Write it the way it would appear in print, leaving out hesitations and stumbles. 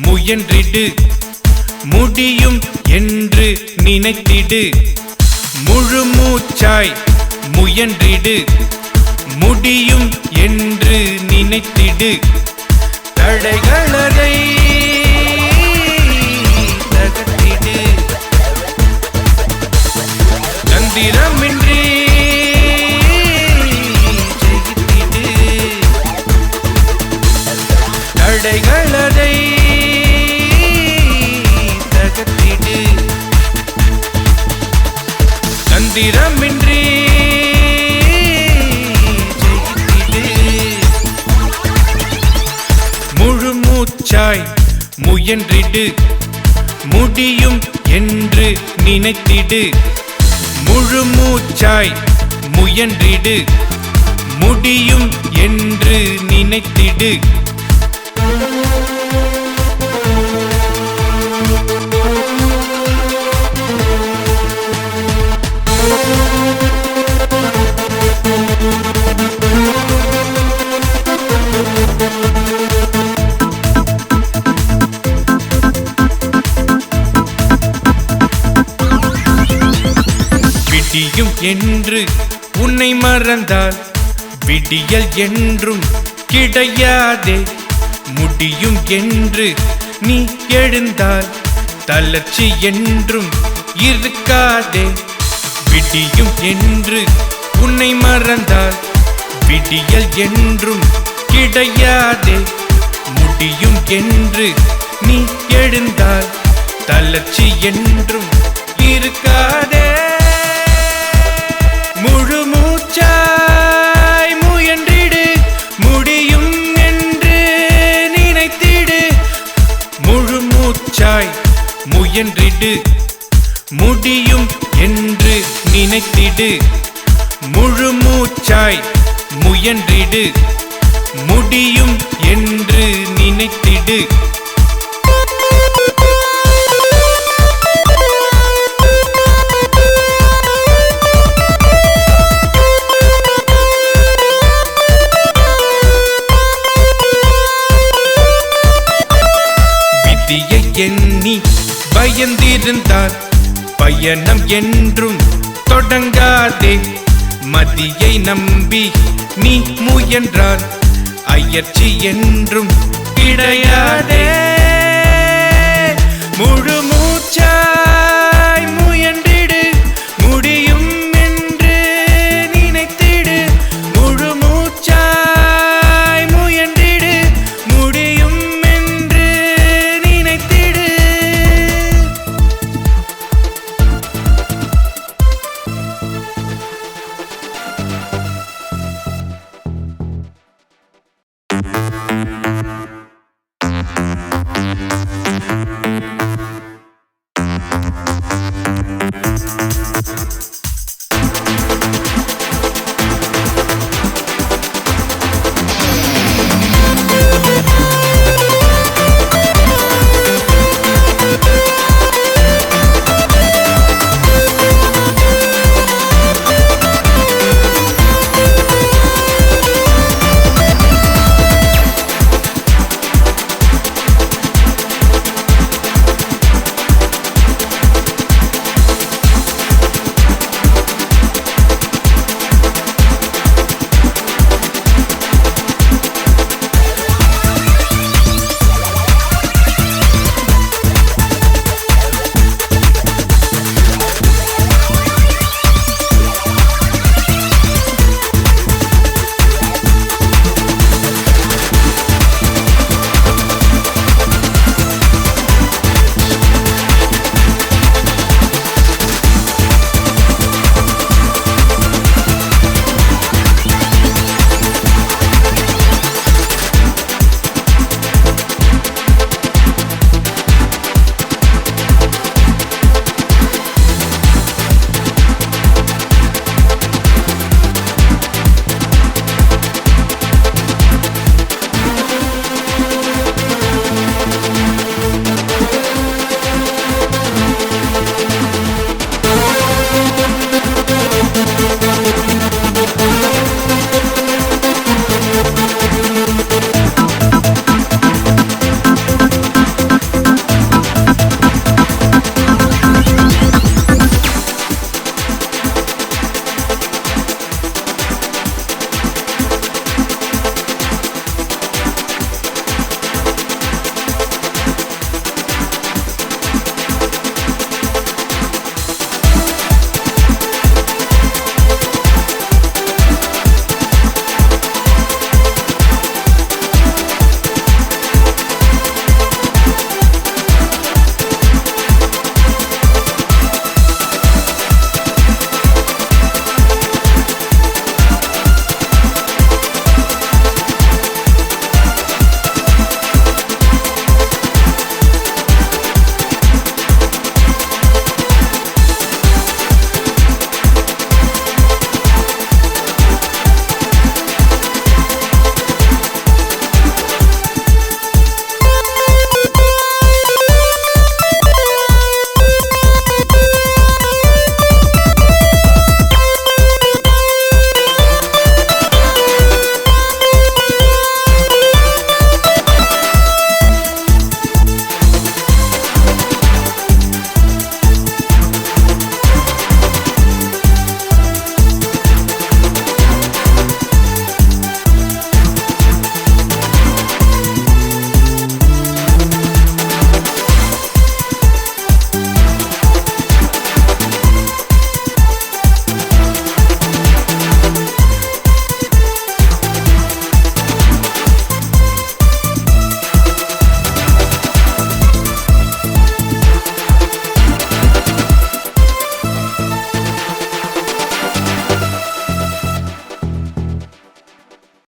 முயன்றிடு முடியும் என்று நினைத்திடு. முழு மூச்சாய் முயன்றிடு முடியும் என்று நினைத்திடு. தடைகளரை தகர்த்திடு. தந்திரமின்றி ஜெயித்திடு. தடைகளரை தந்திரமின்றி ஜெயித்திடு. முழு மூச்சாய் முயன்றிடு முடியும் என்று நினைத்திடு. முழு மூச்சாய் முயன்றிடு முடியும் என்று நினைத்திடு. விடியும் என்று உன்னை மறந்தால் விடியல் என்றும் கிடையாதே. முடியும் என்று நீ எழுந்தால் தளர்ச்சி என்றும் இருக்காதே. விடியும் என்று உன்னை மறந்தால் விடியல் என்றும் கிடையாதே. முடியும் என்று நீ எழுந்தால் தளர்ச்சி என்றும் இருக்காதே. முழு மூச்சாய் முயன்றிடு முடியும் என்று நினைத்திடு. முழு மூச்சாய் முயன்றிடு முடியும் என்று நினைத்திடு. முழு மூச்சாய் முயன்றிடு முடியும் என்று நினைத்திடு. விதியை எண்ணி பயந்திருந்தால் பயணம் என்றும் தொடங்காதே. மதியை நம்பி நீ முயன்றால் அயற்சி என்றும் கிடையாதே. முழு